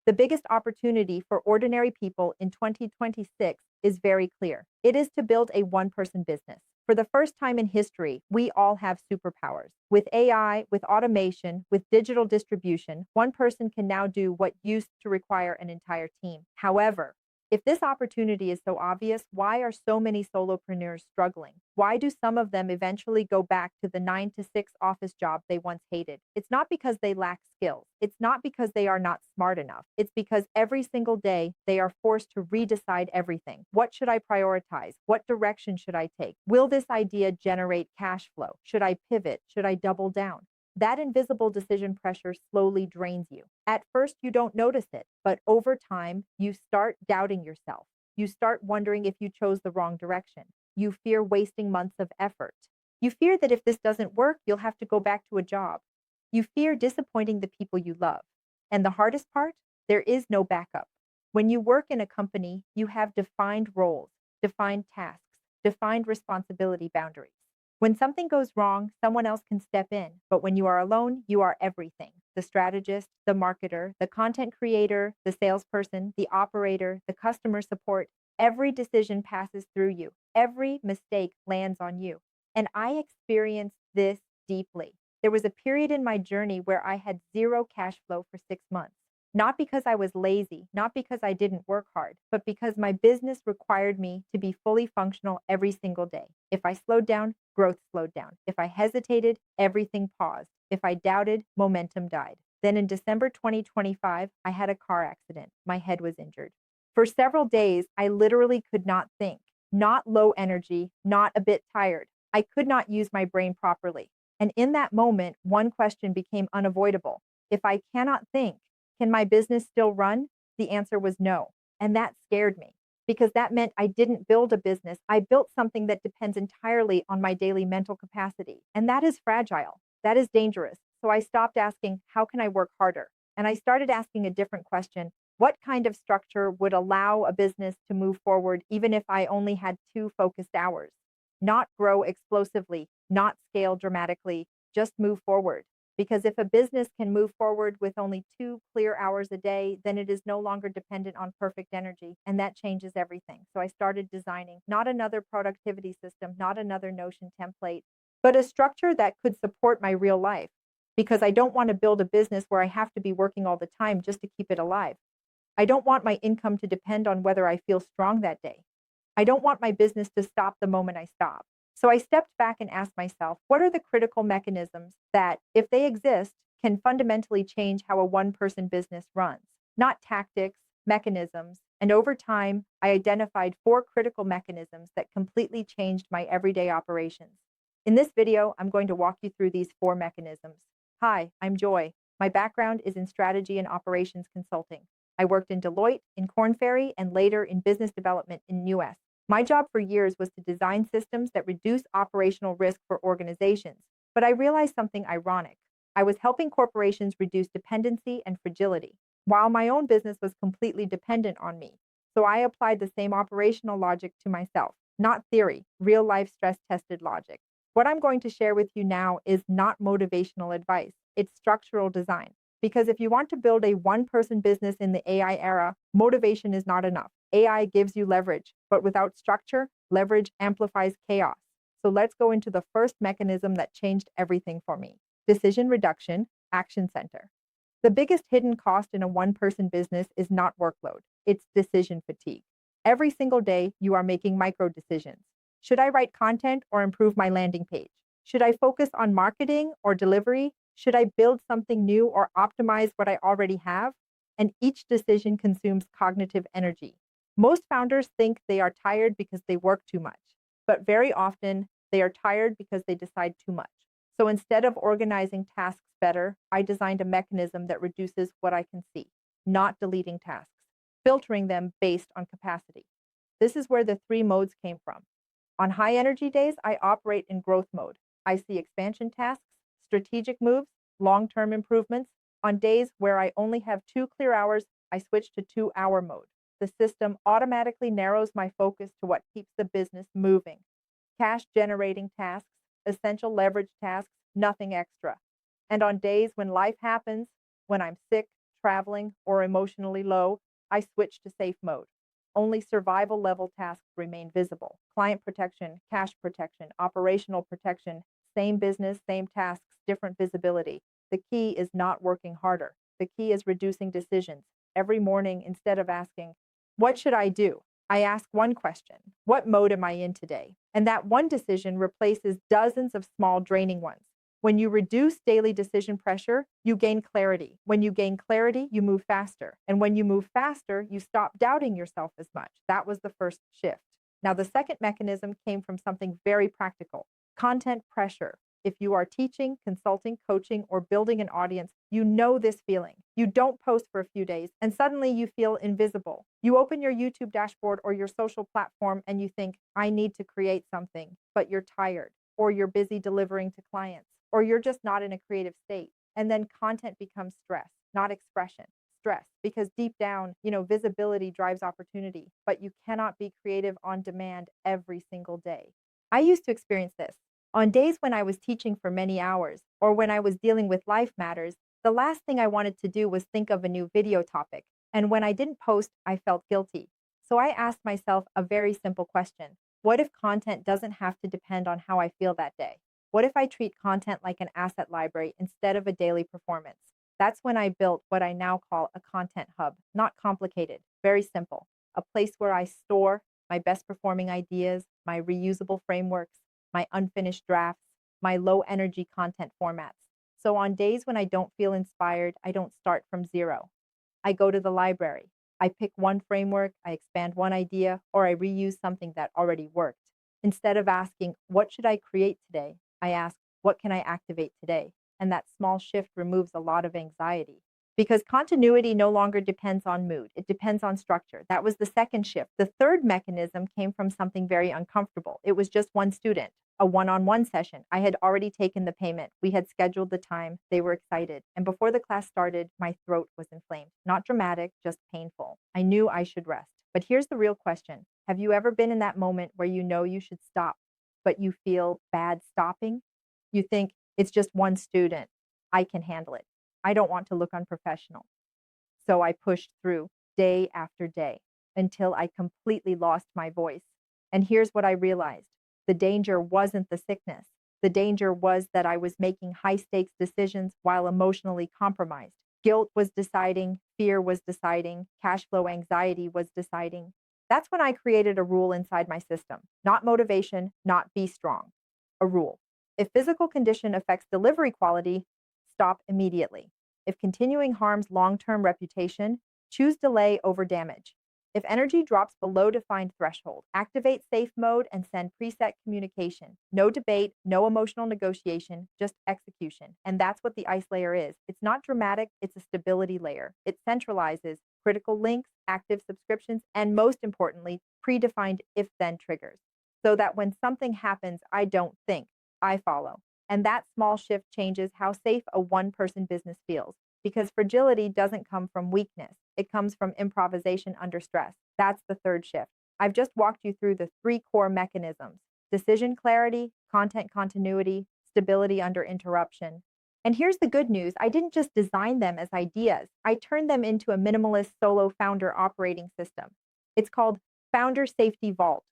The biggest opportunity for ordinary people in 2026 is very clear. It is to build a one-person business. For the first time in history, we all have superpowers. With AI, with automation, with digital distribution, one person can now do what used to require an entire team. However, if this opportunity is so obvious, why are so many solopreneurs struggling? Why do some of them eventually go back to the 9 to 6 office job they once hated? It's not because they lack skills. It's not because they are not smart enough. It's because every single day they are forced to redecide everything. What should I prioritize? What direction should I take? Will this idea generate cash flow? Should I pivot? Should I double down? That invisible decision pressure slowly drains you. At first, you don't notice it, but over time, you start doubting yourself. You start wondering if you chose the wrong direction. You fear wasting months of effort. You fear that if this doesn't work, you'll have to go back to a job. You fear disappointing the people you love. And the hardest part? There is no backup. When you work in a company, you have defined roles, defined tasks, defined responsibility boundaries. When something goes wrong, someone else can step in. But when you are alone, you are everything. The strategist, the marketer, the content creator, the salesperson, the operator, the customer support. Every decision passes through you. Every mistake lands on you. And I experienced this deeply. There was a period in my journey where I had zero cash flow for 6 months. Not because I was lazy, not because I didn't work hard, but because my business required me to be fully functional every single day. If I slowed down, growth slowed down. If I hesitated, everything paused. If I doubted, momentum died. Then in December 2025, I had a car accident. My head was injured. For several days, I literally could not think. Not low energy, not a bit tired. I could not use my brain properly. And in that moment, one question became unavoidable. If I cannot think, can my business still run? The answer was no. And that scared me because that meant I didn't build a business. I built something that depends entirely on my daily mental capacity. And that is fragile. That is dangerous. So I stopped asking, how can I work harder? And I started asking a different question. What kind of structure would allow a business to move forward even if I only had 2 focused hours? Not grow explosively, not scale dramatically, just move forward. Because if a business can move forward with only 2 clear hours a day, then it is no longer dependent on perfect energy, and that changes everything. So I started designing not another productivity system, not another Notion template, but a structure that could support my real life. Because I don't want to build a business where I have to be working all the time just to keep it alive. I don't want my income to depend on whether I feel strong that day. I don't want my business to stop the moment I stop. So I stepped back and asked myself, what are the critical mechanisms that, if they exist, can fundamentally change how a one-person business runs? Not tactics, mechanisms. And over time, I identified 4 critical mechanisms that completely changed my everyday operations. In this video, I'm going to walk you through these 4 mechanisms. Hi, I'm Joy. My background is in strategy and operations consulting. I worked in Deloitte, in Korn Ferry, and later in business development in US. My job for years was to design systems that reduce operational risk for organizations. But I realized something ironic. I was helping corporations reduce dependency and fragility, while my own business was completely dependent on me. So I applied the same operational logic to myself, not theory, real-life stress-tested logic. What I'm going to share with you now is not motivational advice. It's structural design. Because if you want to build a one-person business in the AI era, motivation is not enough. AI gives you leverage, but without structure, leverage amplifies chaos. So let's go into the first mechanism that changed everything for me. Decision reduction, action center. The biggest hidden cost in a one-person business is not workload, it's decision fatigue. Every single day, you are making micro decisions. Should I write content or improve my landing page? Should I focus on marketing or delivery? Should I build something new or optimize what I already have? And each decision consumes cognitive energy. Most founders think they are tired because they work too much, but very often they are tired because they decide too much. So instead of organizing tasks better, I designed a mechanism that reduces what I can see, not deleting tasks, filtering them based on capacity. This is where the 3 modes came from. On high energy days, I operate in growth mode. I see expansion tasks, strategic moves, long-term improvements. On days where I only have 2 clear hours, I switch to 2-hour mode. The system automatically narrows my focus to what keeps the business moving. Cash-generating tasks, essential leverage tasks, nothing extra. And on days when life happens, when I'm sick, traveling, or emotionally low, I switch to safe mode. Only survival level tasks remain visible. Client protection, cash protection, operational protection, same business, same tasks, different visibility. The key is not working harder. The key is reducing decisions. Every morning, instead of asking, what should I do? I ask one question: what mode am I in today? And that one decision replaces dozens of small, draining ones. When you reduce daily decision pressure, you gain clarity. When you gain clarity, you move faster. And when you move faster, you stop doubting yourself as much. That was the first shift. Now, the second mechanism came from something very practical: content pressure. If you are teaching, consulting, coaching, or building an audience, you know this feeling. You don't post for a few days, and suddenly you feel invisible. You open your YouTube dashboard or your social platform and you think, I need to create something, but you're tired, or you're busy delivering to clients, or you're just not in a creative state. And then content becomes stress, not expression. Stress, because deep down, visibility drives opportunity, but you cannot be creative on demand every single day. I used to experience this. On days when I was teaching for many hours, or when I was dealing with life matters, the last thing I wanted to do was think of a new video topic. And when I didn't post, I felt guilty. So I asked myself a very simple question: what if content doesn't have to depend on how I feel that day? What if I treat content like an asset library instead of a daily performance? That's when I built what I now call a content hub. Not complicated, very simple. A place where I store my best performing ideas, my reusable frameworks, my unfinished drafts, my low energy content formats. So on days when I don't feel inspired, I don't start from zero. I go to the library. I pick one framework, I expand one idea, or I reuse something that already worked. Instead of asking, what should I create today? I ask, what can I activate today? And that small shift removes a lot of anxiety. Because continuity no longer depends on mood, it depends on structure. That was the second shift. The third mechanism came from something very uncomfortable. It was just one student, a one-on-one session. I had already taken the payment. We had scheduled the time. They were excited. And before the class started, my throat was inflamed. Not dramatic, just painful. I knew I should rest. But here's the real question. Have you ever been in that moment where you know you should stop, but you feel bad stopping? You think, it's just one student. I can handle it. I don't want to look unprofessional. So I pushed through day after day until I completely lost my voice. And here's what I realized. The danger wasn't the sickness. The danger was that I was making high stakes decisions while emotionally compromised. Guilt was deciding, fear was deciding, cash flow anxiety was deciding. That's when I created a rule inside my system. Not motivation, not be strong. A rule. If physical condition affects delivery quality, stop immediately. If continuing harms long-term reputation, choose delay over damage. If energy drops below defined threshold, activate safe mode and send preset communication. No debate, no emotional negotiation, just execution. And that's what the ice layer is. It's not dramatic, it's a stability layer. It centralizes critical links, active subscriptions, and most importantly, predefined if-then triggers. So that when something happens, I don't think, I follow. And that small shift changes how safe a one-person business feels. Because fragility doesn't come from weakness. It comes from improvisation under stress. That's the third shift. I've just walked you through the three core mechanisms: decision clarity, content continuity, stability under interruption. And here's the good news. I didn't just design them as ideas. I turned them into a minimalist solo founder operating system. It's called Founder Safety Vault.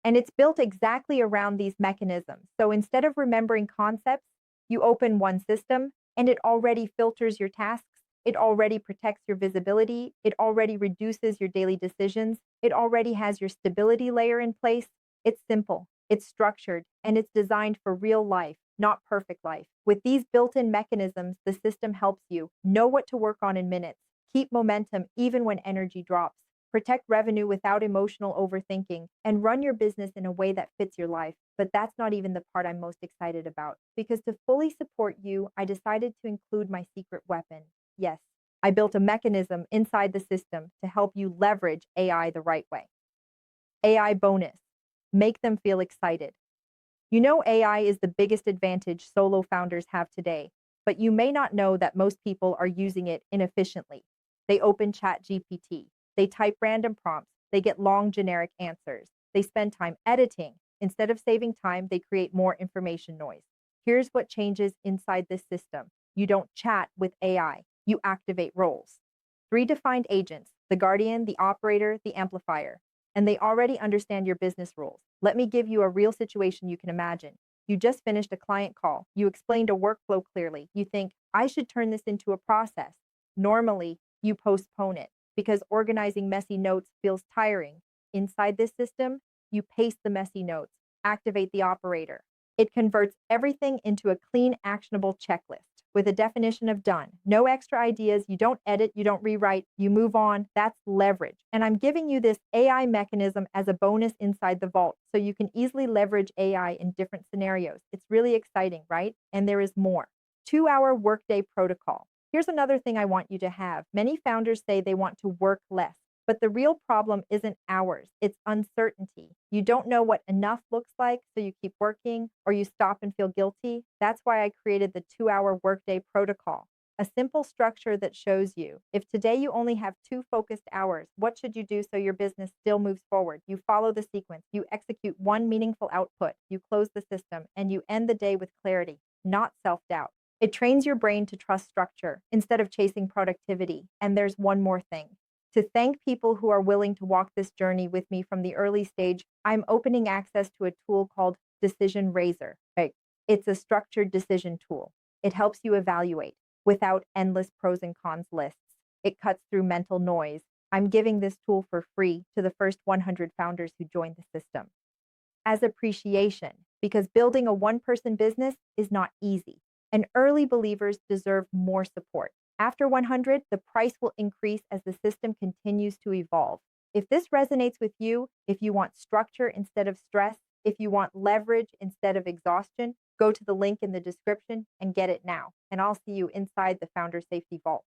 And it's built exactly around these mechanisms. So instead of remembering concepts, you open one system and it already filters your tasks. It already protects your visibility. It already reduces your daily decisions. It already has your stability layer in place. It's simple, it's structured, and it's designed for real life, not perfect life. With these built-in mechanisms, the system helps you know what to work on in minutes, keep momentum even when energy drops, protect revenue without emotional overthinking, and run your business in a way that fits your life. But that's not even the part I'm most excited about, because to fully support you, I decided to include my secret weapon. Yes, I built a mechanism inside the system to help you leverage AI the right way. AI bonus. Make them feel excited. You know AI is the biggest advantage solo founders have today, but you may not know that most people are using it inefficiently. They open ChatGPT. They type random prompts. They get long generic answers. They spend time editing. Instead of saving time, they create more information noise. Here's what changes inside this system. You don't chat with AI. You activate roles. 3 defined agents: the guardian, the operator, the amplifier. And they already understand your business rules. Let me give you a real situation you can imagine. You just finished a client call. You explained a workflow clearly. You think, I should turn this into a process. Normally, you postpone it because organizing messy notes feels tiring. Inside this system, you paste the messy notes, activate the operator. It converts everything into a clean, actionable checklist with a definition of done. No extra ideas. You don't edit, you don't rewrite, you move on. That's leverage. And I'm giving you this AI mechanism as a bonus inside the vault so you can easily leverage AI in different scenarios. It's really exciting, right? And there is more. 2-hour workday protocol. Here's another thing I want you to have. Many founders say they want to work less. But the real problem isn't hours, it's uncertainty. You don't know what enough looks like, so you keep working or you stop and feel guilty. That's why I created the 2-hour workday protocol, a simple structure that shows you if today you only have 2 focused hours, what should you do so your business still moves forward? You follow the sequence, you execute 1 meaningful output, you close the system, and you end the day with clarity, not self-doubt. It trains your brain to trust structure instead of chasing productivity. And there's one more thing. To thank people who are willing to walk this journey with me from the early stage, I'm opening access to a tool called Decision Raiser. Right? It's a structured decision tool. It helps you evaluate without endless pros and cons lists. It cuts through mental noise. I'm giving this tool for free to the first 100 founders who join the system as appreciation, because building a one-person business is not easy, and early believers deserve more support. After 100, the price will increase as the system continues to evolve. If this resonates with you, if you want structure instead of stress, if you want leverage instead of exhaustion, go to the link in the description and get it now. And I'll see you inside the Founder Safety Vault.